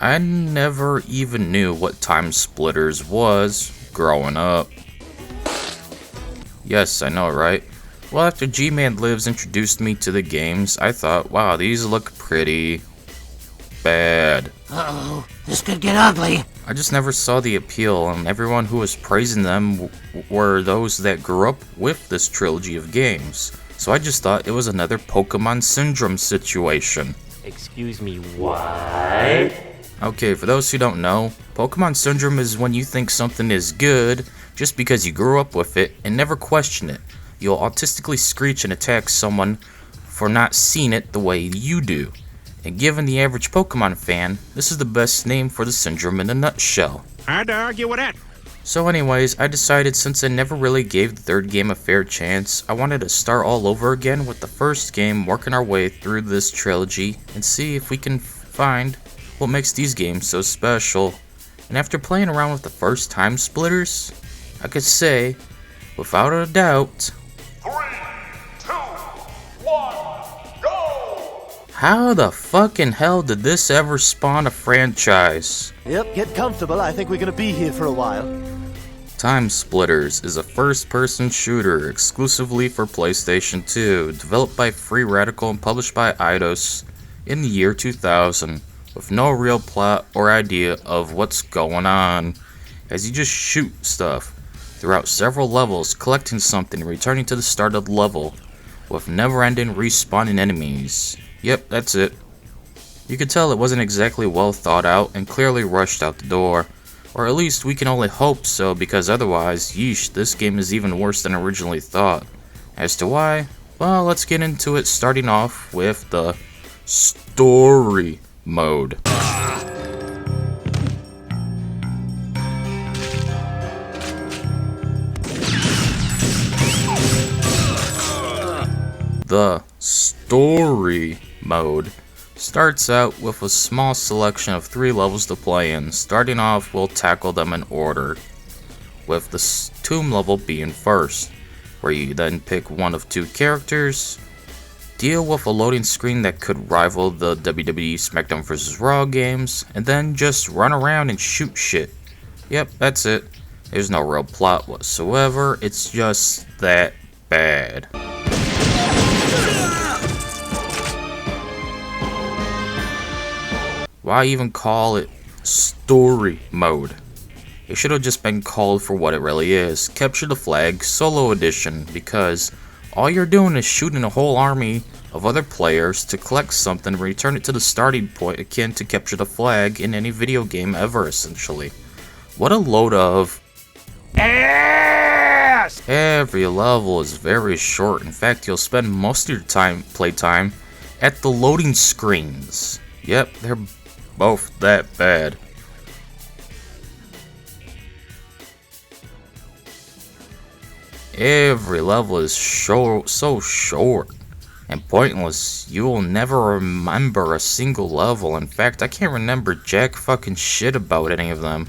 I never even knew what TimeSplitters was growing up. Yes, I know, right? Well, after G-Man Lives introduced me to the games, I thought, wow, these look pretty bad. Uh-oh, this could get ugly. I just never saw the appeal, and everyone who was praising them were those that grew up with this trilogy of games. So I just thought it was another Pokemon Syndrome situation. Excuse me, what? Okay, for those who don't know, Pokemon Syndrome is when you think something is good just because you grew up with it and never question it. You'll autistically screech and attack someone for not seeing it the way you do. And given the average Pokemon fan, this is the best name for the syndrome in a nutshell. Hard to argue with that. So anyways, I decided since I never really gave the third game a fair chance, I wanted to start all over again with the first game, working our way through this trilogy and see if we can find what makes these games so special. And after playing around with the first TimeSplitters, I could say, without a doubt, 3, 2, 1, go! How the fucking hell did this ever spawn a franchise? Yep, get comfortable. I think we're gonna be here for a while. TimeSplitters is a first-person shooter exclusively for PlayStation 2, developed by Free Radical and published by Eidos in the year 2000, with no real plot or idea of what's going on, as you just shoot stuff throughout several levels, collecting something and returning to the start of the level, with never-ending respawning enemies. Yep, that's it. You could tell it wasn't exactly well thought out and clearly rushed out the door. Or at least we can only hope so, because otherwise, yeesh, this game is even worse than originally thought. As to why? Well, let's get into it, starting off with the story mode. The story mode starts out with a small selection of 3 levels to play in. Starting off, we'll tackle them in order, with the tomb level being first, where you then pick one of 2 characters, deal with a loading screen that could rival the WWE SmackDown vs. Raw games, and then just run around and shoot shit. Yep, that's it. There's no real plot whatsoever, it's just that bad. Why even call it story mode? It should have just been called for what it really is, Capture the Flag Solo Edition, because all you're doing is shooting a whole army of other players to collect something and return it to the starting point, akin to Capture the Flag in any video game ever, essentially. What a load of ass! Every level is very short. In fact, you'll spend most of your playtime at the loading screens. Yep, they're both that bad. Every level is so short and pointless, you will never remember a single level. In fact, I can't remember jack fucking shit about any of them.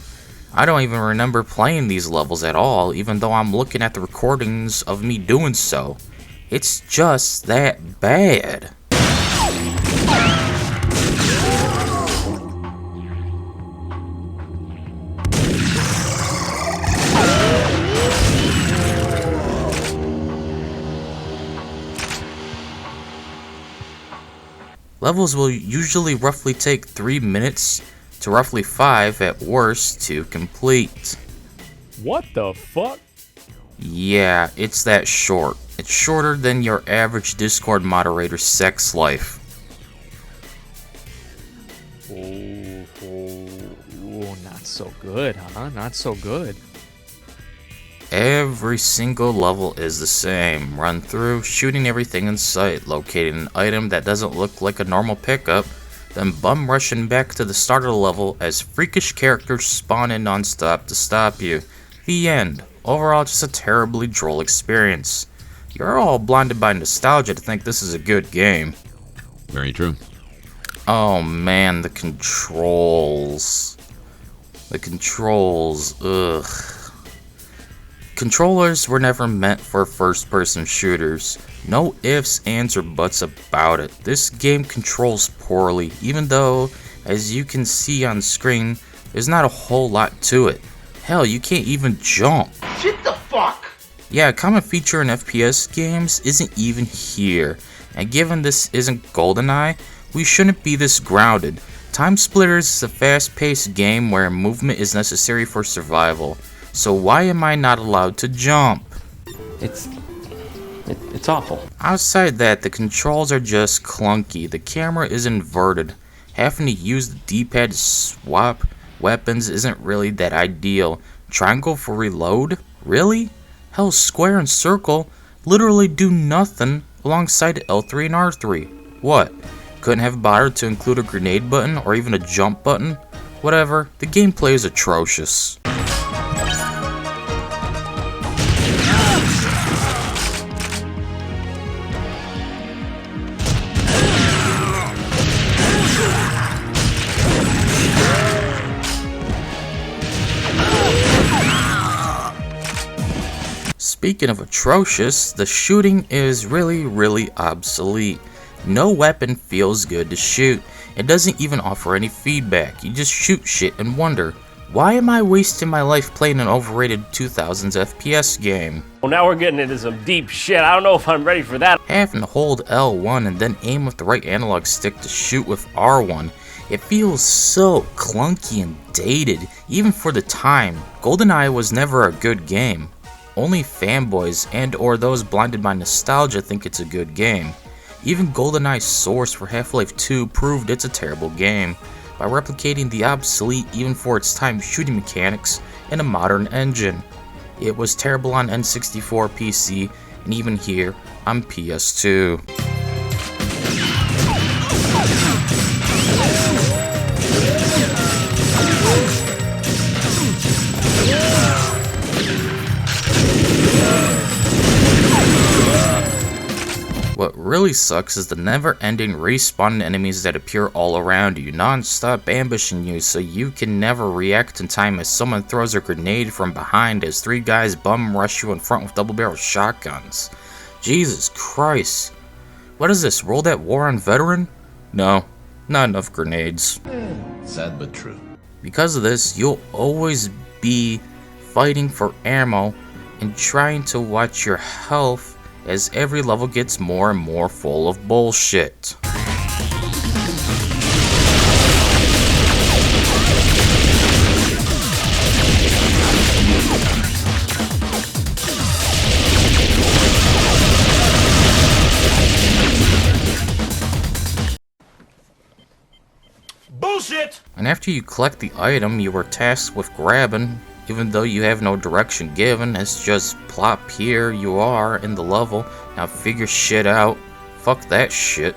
I don't even remember playing these levels at all, even though I'm looking at the recordings of me doing so. It's just that bad. Levels will usually roughly take 3 minutes to roughly 5 at worst to complete. What the fuck? Yeah, it's that short. It's shorter than your average Discord moderator's sex life. Oh, not so good, huh? Not so good. Every single level is the same. Run through, shooting everything in sight, locating an item that doesn't look like a normal pickup, then bum rushing back to the start of the level as freakish characters spawn in non-stop to stop you. The end. Overall, just a terribly droll experience. You're all blinded by nostalgia to think this is a good game. Very true. Oh man, the controls. Ugh. Controllers were never meant for first-person shooters. No ifs, ands, or buts about it. This game controls poorly, even though As you can see on screen, there's not a whole lot to it. Hell, you can't even jump. Get the fuck! Yeah, a common feature in FPS games isn't even here. And given this isn't GoldenEye, we shouldn't be this grounded. TimeSplitters is a fast-paced game where movement is necessary for survival. So why am I not allowed to jump? It's awful. Outside that, the controls are just clunky. The camera is inverted. Having to use the D-pad to swap weapons isn't really that ideal. Triangle for reload? Really? Hell, square and circle literally do nothing alongside L3 and R3. What? Couldn't have bothered to include a grenade button or even a jump button? Whatever, the gameplay is atrocious. Speaking of atrocious, the shooting is really obsolete. No weapon feels good to shoot. It doesn't even offer any feedback. You just shoot shit and wonder, why am I wasting my life playing an overrated 2000s FPS game? Well, now we're getting into some deep shit. I don't know if I'm ready for that. Having to hold L1 and then aim with the right analog stick to shoot with R1, it feels so clunky and dated, even for the time. GoldenEye was never a good game. Only fanboys and or those blinded by nostalgia think it's a good game. Even GoldenEye's source for Half-Life 2 proved it's a terrible game, by replicating the obsolete even for its time shooting mechanics in a modern engine. It was terrible on N64 PC, and even here on PS2. What really sucks is the never-ending respawning enemies that appear all around you, non-stop ambushing you so you can never react in time as someone throws a grenade from behind as 3 guys bum rush you in front with double-barrel shotguns. Jesus Christ. What is this, World at War on Veteran? No, not enough grenades. Sad but true. Because of this, you'll always be fighting for ammo and trying to watch your health as every level gets more and more full of bullshit. Bullshit! And after you collect the item you were tasked with grabbing, even though you have no direction given, it's just plop, here you are in the level, now figure shit out. Fuck that shit.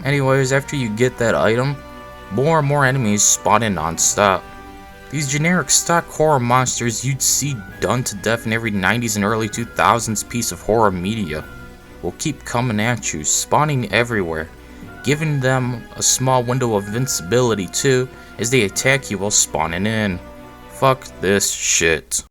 Anyways, after you get that item, more and more enemies spawn in non-stop. These generic stock horror monsters you'd see done to death in every 90s and early 2000s piece of horror media will keep coming at you, spawning everywhere, giving them a small window of invincibility too, as they attack you while spawning in. Fuck this shit.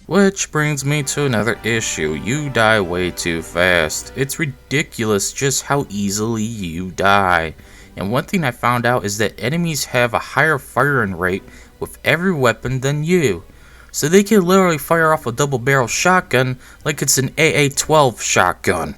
Which brings me to another issue. You die way too fast. It's ridiculous just how easily you die. And one thing I found out is that enemies have a higher firing rate with every weapon than you. So they can literally fire off a double barrel shotgun like it's an AA-12 shotgun.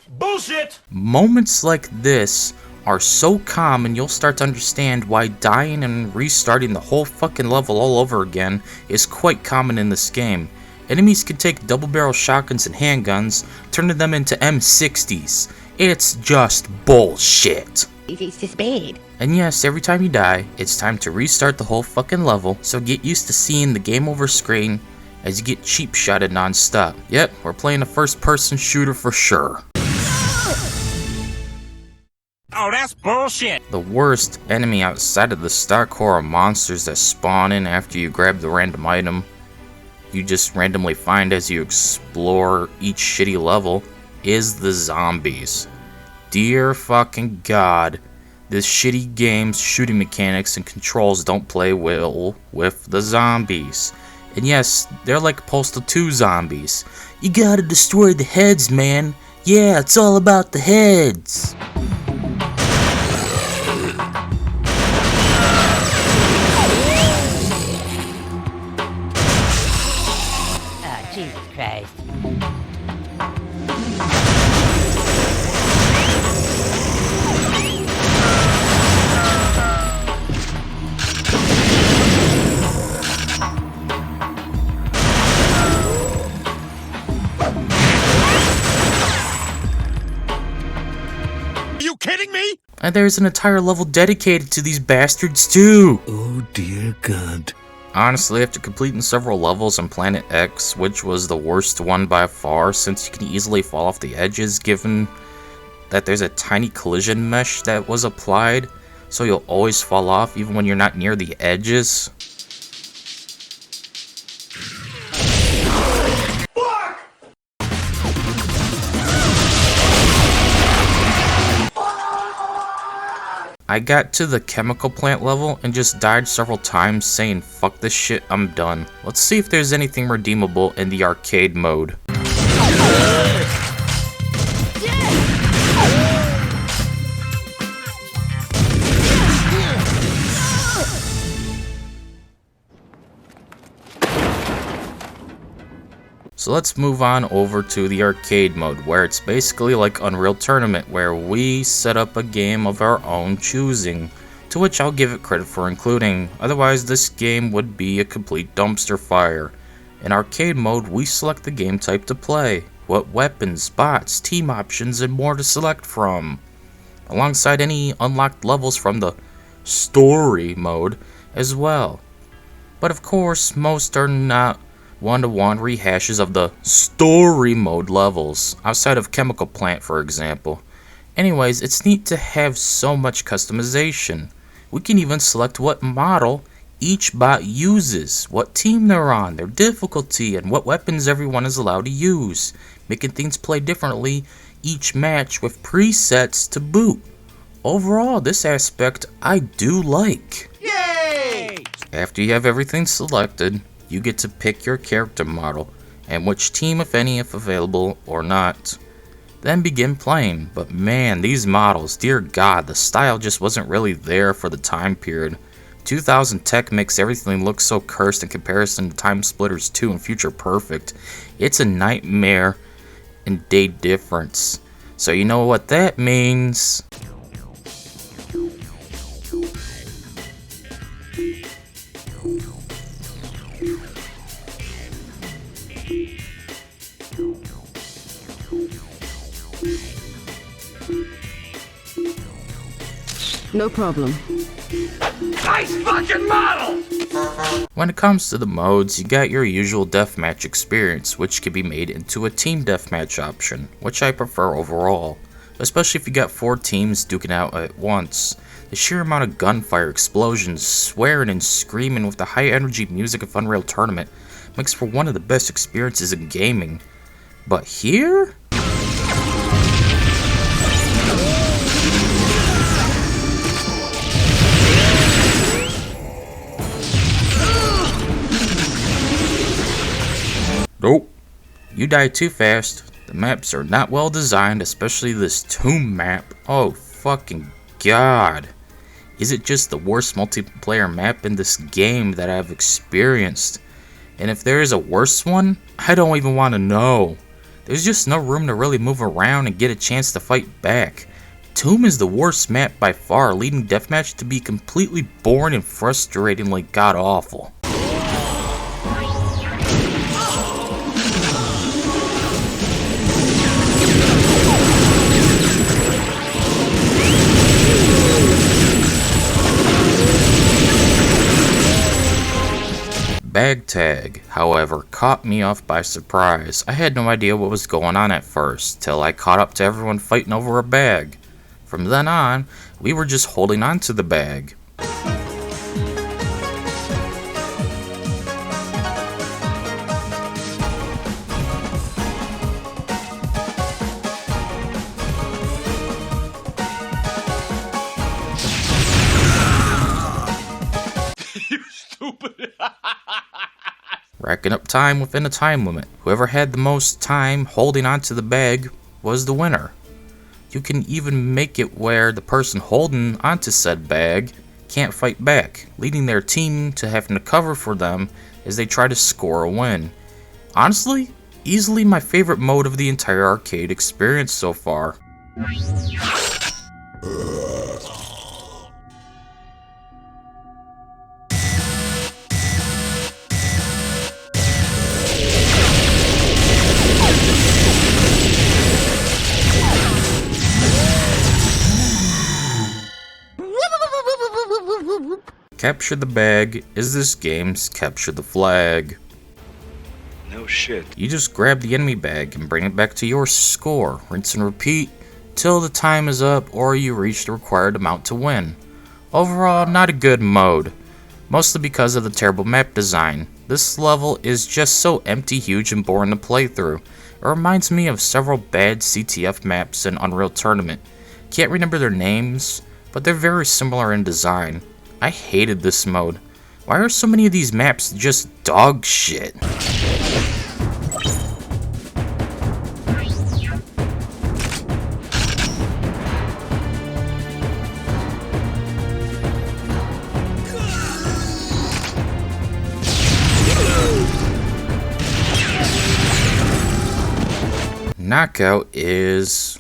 Bullshit! Moments like this are so common you'll start to understand why dying and restarting the whole fucking level all over again is quite common in this game. Enemies can take double barrel shotguns and handguns, turning them into M60s. It's just bullshit. It's just bad. And yes, every time you die, it's time to restart the whole fucking level, so get used to seeing the game over screen as you get cheap shotted non-stop. Yep, we're playing a first person shooter for sure. Oh, that's bullshit. The worst enemy outside of the stock horror monsters that spawn in after you grab the random item you just randomly find as you explore each shitty level is the zombies. Dear fucking god, This shitty game's shooting mechanics and controls don't play well with the zombies. And yes, they're like Postal 2 zombies. You gotta destroy the heads, man. Yeah, it's all about the heads. Oh, Jesus Christ. Are you kidding me? And there's an entire level dedicated to these bastards too. Oh dear God. Honestly, after completing several levels on Planet X, which was the worst one by far since you can easily fall off the edges given that there's a tiny collision mesh that was applied, so you'll always fall off even when you're not near the edges. I got to the chemical plant level and just died several times saying fuck this shit, I'm done. Let's see if there's anything redeemable in the arcade mode. So let's move on over to the arcade mode, where it's basically like Unreal Tournament, where we set up a game of our own choosing, to which I'll give it credit for including, otherwise this game would be a complete dumpster fire. In arcade mode, we select the game type to play, what weapons, bots, team options, and more to select from, alongside any unlocked levels from the story mode as well. But of course, most are not one-to-one rehashes of the story mode levels, outside of Chemical Plant for example. Anyways, it's neat to have so much customization. We can even select what model each bot uses, what team they're on, their difficulty, and what weapons everyone is allowed to use, making things play differently each match with presets to boot. Overall, this aspect I do like. Yay! After you have everything selected, you get to pick your character model, and which team, if any, if available or not. Then begin playing, but man, these models, dear God, the style just wasn't really there for the time period. 2000 tech makes everything look so cursed in comparison to TimeSplitters 2 and Future Perfect. It's a nightmare in day difference. So you know what that means. No problem. Nice fucking model! When it comes to the modes, you got your usual deathmatch experience, which can be made into a team deathmatch option, which I prefer overall, especially if you got 4 teams duking out at once. The sheer amount of gunfire, explosions, swearing and screaming with the high energy music of Unreal Tournament makes for one of the best experiences in gaming. But here? Nope. You die too fast. The maps are not well designed, especially this tomb map. Oh fucking god. Is it just the worst multiplayer map in this game that I've experienced? And if there is a worse one, I don't even want to know. There's just no room to really move around and get a chance to fight back. Tomb is the worst map by far, leading Deathmatch to be completely boring and frustratingly god-awful. Bag tag, however, caught me off by surprise. I had no idea what was going on at first, till I caught up to everyone fighting over a bag. From then on, we were just holding on to the bag. racking up time within a time limit. Whoever had the most time holding onto the bag was the winner. You can even make it where the person holding onto said bag can't fight back, leading their team to having to cover for them as they try to score a win. Honestly, easily my favorite mode of the entire arcade experience so far. Capture the Bag is this game's Capture the Flag. No shit. You just grab the enemy bag and bring it back to your score, rinse and repeat till the time is up or you reach the required amount to win. Overall, not a good mode, mostly because of the terrible map design. This level is just so empty, huge, and boring to play through. It reminds me of several bad CTF maps in Unreal Tournament. Can't remember their names, but they're very similar in design. I hated this mode. Why are so many of these maps just dog shit? Knockout is,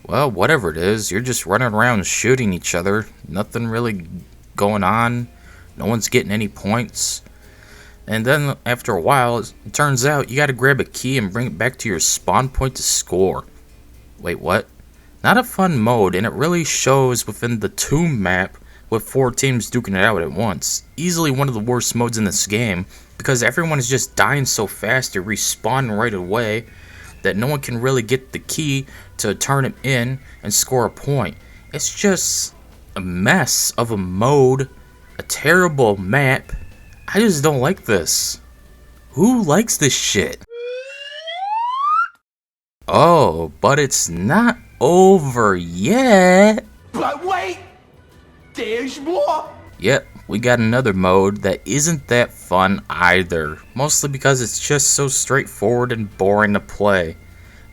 well, whatever it is. You're just running around shooting each other. Nothing really going on. No one's getting any points. And then after a while, it turns out you gotta grab a key and bring it back to your spawn point to score. Wait, what? Not a fun mode, and it really shows within the Tomb map with 4 teams duking it out at once. Easily one of the worst modes in this game, because everyone is just dying so fast to respawn right away that no one can really get the key to turn it in and score a point. It's just a mess of a mode, a terrible map. I just don't like this. Who likes this shit? Oh, but it's not over yet. But wait! There's more! Yep, we got another mode that isn't that fun either. Mostly because it's just so straightforward and boring to play.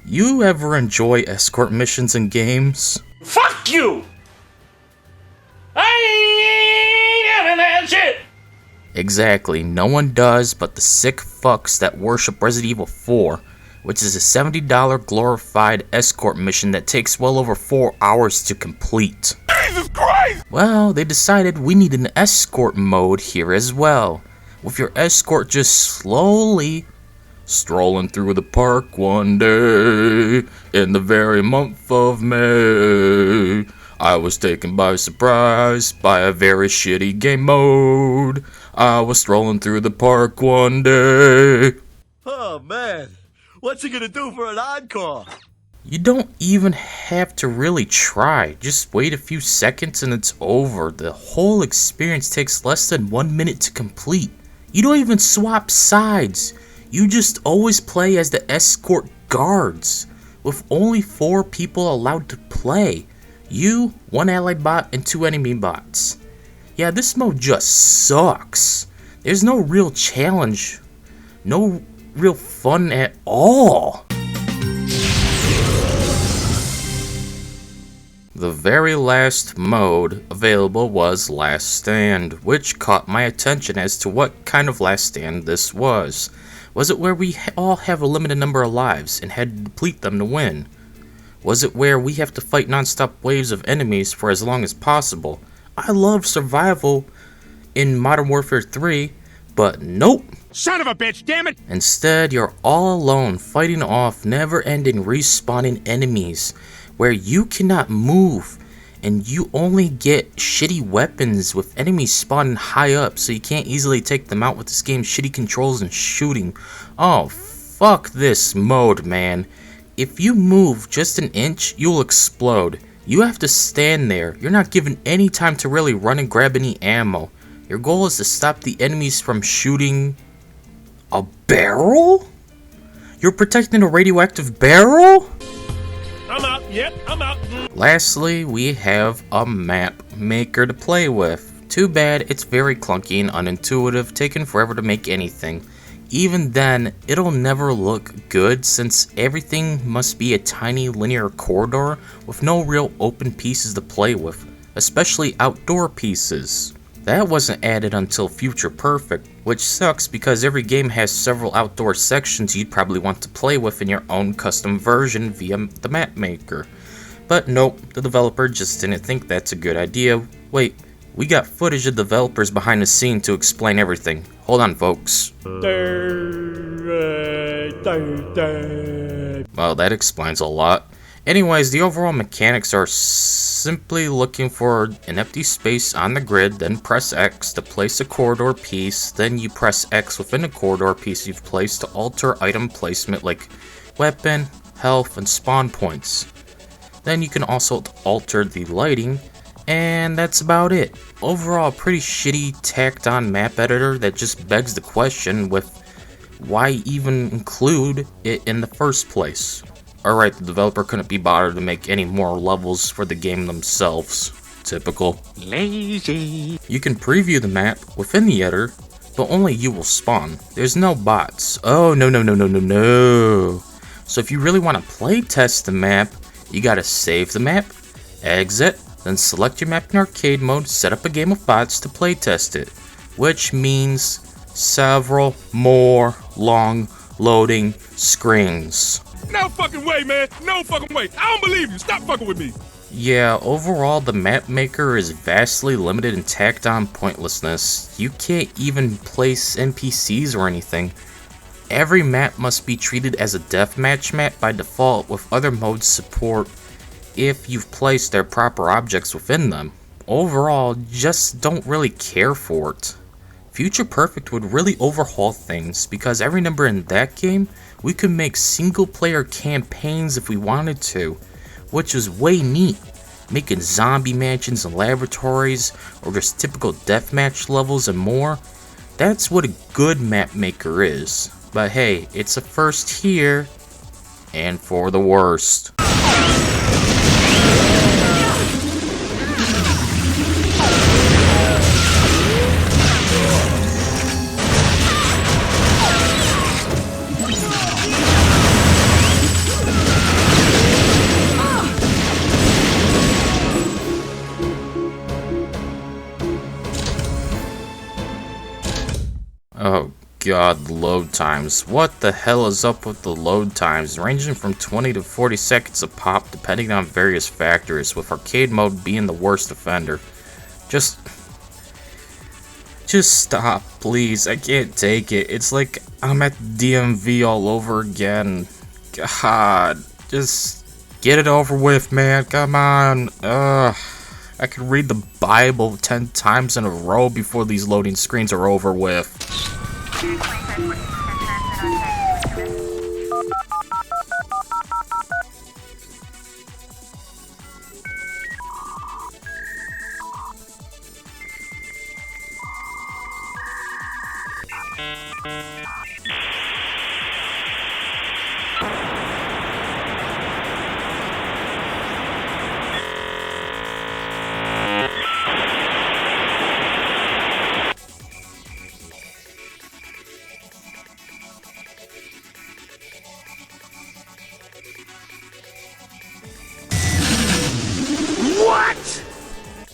You ever enjoy escort missions in games? Fuck you! I ain't having that shit! Exactly, no one does but the sick fucks that worship Resident Evil 4, which is a $70 glorified escort mission that takes well over 4 hours to complete. Jesus Christ! Well, they decided we need an escort mode here as well, with your escort just slowly strolling through the park one day in the very month of May. I was taken by surprise by a very shitty game mode. I was strolling through the park one day. Oh man, what's he gonna do for an encore? You don't even have to really try. Just wait a few seconds and it's over. The whole experience takes less than 1 minute to complete. You don't even swap sides. You just always play as the escort guards, with only 4 people allowed to play. You, 1 allied bot, and 2 enemy bots. Yeah, this mode just sucks. There's no real challenge. No real fun at all. The very last mode available was Last Stand, which caught my attention as to what kind of Last Stand this was. Was it where we all have a limited number of lives and had to deplete them to win? Was it where we have to fight non-stop waves of enemies for as long as possible? I love survival in Modern Warfare 3, but nope. Son of a bitch, damn it! Instead, you're all alone fighting off never-ending respawning enemies where you cannot move and you only get shitty weapons with enemies spawning high up so you can't easily take them out with this game's shitty controls and shooting. Oh, fuck this mode, man. If you move just an inch, you'll explode. You have to stand there. You're not given any time to really run and grab any ammo. Your goal is to stop the enemies from shooting a barrel? You're protecting a radioactive barrel? I'm out, yep, I'm out. Lastly, we have a map maker to play with. Too bad it's very clunky and unintuitive, taking forever to make anything. Even then, it'll never look good since everything must be a tiny linear corridor with no real open pieces to play with, especially outdoor pieces. That wasn't added until Future Perfect, which sucks because every game has several outdoor sections you'd probably want to play with in your own custom version via the map maker. But nope, the developer just didn't think that's a good idea. Wait, we got footage of developers behind the scene to explain everything. Hold on, folks. Well, that explains a lot. Anyways, the overall mechanics are simply looking for an empty space on the grid, then press X to place a corridor piece, then you press X within the corridor piece you've placed to alter item placement like weapon, health, and spawn points. Then you can also alter the lighting, and that's about it. Overall, a pretty shitty tacked on map editor that just begs the question with why even include it in the first place. Alright, the developer couldn't be bothered to make any more levels for the game themselves. Typical. Lazy. You can preview the map within the editor, but only you will spawn. There's no bots. Oh, no. So if you really want to play test the map, you gotta save the map, exit, then select your map in arcade mode, set up a game of bots to play test it. Which means several more long loading screens. No fucking way, man. No fucking way. I don't believe you. Stop fucking with me. Yeah, overall the map maker is vastly limited and tacked on pointlessness. You can't even place NPCs or anything. Every map must be treated as a deathmatch map by default, with other modes support if you've placed their proper objects within them. Overall, just don't really care for it. Future Perfect would really overhaul things, because I remember in that game, we could make single player campaigns if we wanted to, which was way neat. Making zombie mansions and laboratories, or just typical deathmatch levels and more. That's what a good map maker is. But hey, it's a first here, and for the worst. Oh god, load times. What the hell is up with the load times? Ranging from 20 to 40 seconds a pop depending on various factors, with arcade mode being the worst offender. Just stop, please. I can't take it. It's like I'm at DMV all over again. God, just get it over with, man. Come on. I could read the Bible 10 times in a row before these loading screens are over with.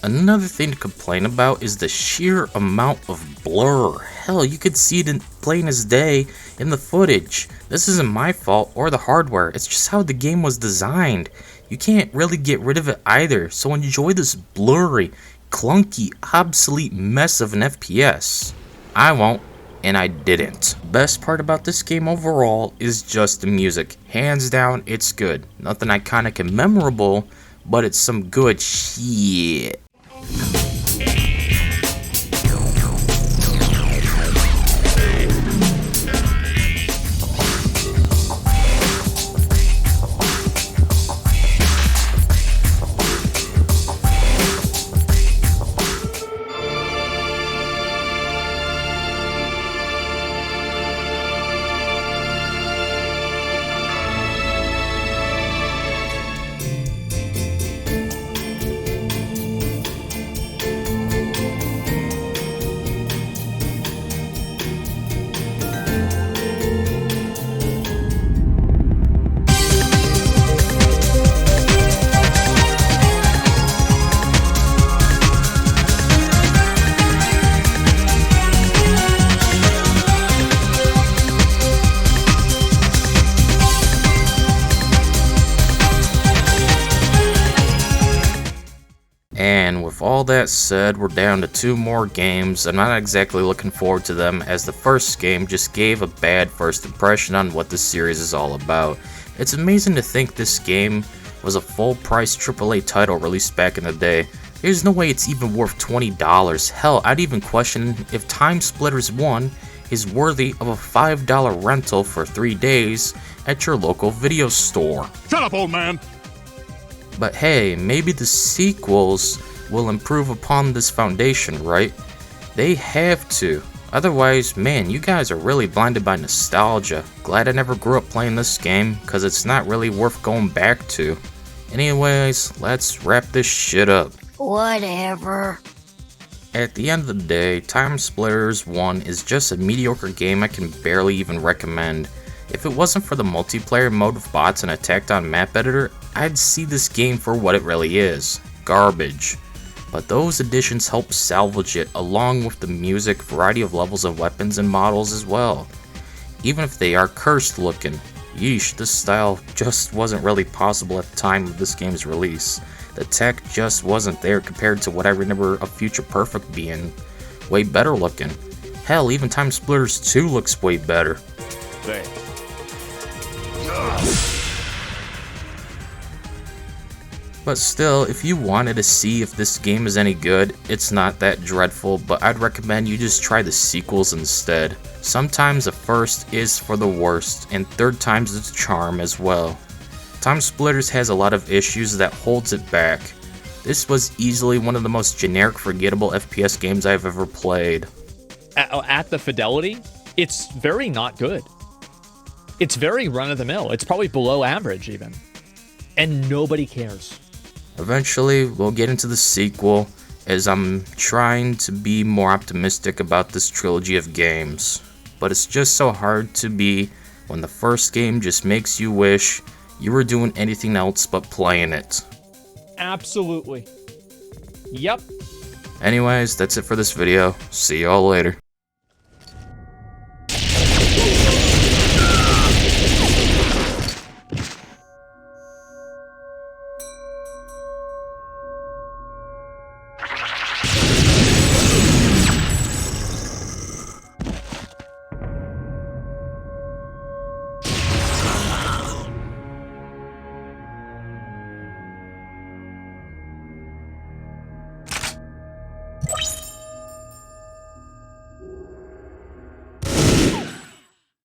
Another thing to complain about is the sheer amount of blur. Hell, you could see it plain as day in the footage. This isn't my fault or the hardware, it's just how the game was designed. You can't really get rid of it either, so enjoy this blurry, clunky, obsolete mess of an FPS. I won't, and I didn't. Best part about this game overall is just the music. Hands down, it's good. Nothing iconic and memorable, but it's some good shit. With all that said, we're down to 2 more games. I'm not exactly looking forward to them, as the first game just gave a bad first impression on what the series is all about. It's amazing to think this game was a full-price AAA title released back in the day. There's no way it's even worth $20. Hell, I'd even question if TimeSplitters 1 is worthy of a $5 rental for 3 days at your local video store. Shut up, old man. But hey, maybe the sequels will improve upon this foundation, right? They have to. Otherwise, man, you guys are really blinded by nostalgia. Glad I never grew up playing this game, cause it's not really worth going back to. Anyways, let's wrap this shit up. Whatever. At the end of the day, TimeSplitters 1 is just a mediocre game I can barely even recommend. If it wasn't for the multiplayer mode of bots and a tacked on map editor, I'd see this game for what it really is, garbage. But those additions help salvage it, along with the music, variety of levels of weapons and models as well. Even if they are cursed looking. Yeesh, this style just wasn't really possible at the time of this game's release. The tech just wasn't there compared to what I remember of Future Perfect being. Way better looking. Hell, even TimeSplitters 2 looks way better. Thanks. But still, if you wanted to see if this game is any good, it's not that dreadful, but I'd recommend you just try the sequels instead. Sometimes the first is for the worst, and third time's its charm as well. TimeSplitters has a lot of issues that holds it back. This was easily one of the most generic, forgettable FPS games I've ever played. At the fidelity, it's very not good. It's very run-of-the-mill. It's probably below average even. And nobody cares. Eventually, we'll get into the sequel, as I'm trying to be more optimistic about this trilogy of games. But it's just so hard to be when the first game just makes you wish you were doing anything else but playing it. Absolutely. Yep. Anyways, that's it for this video. See y'all later.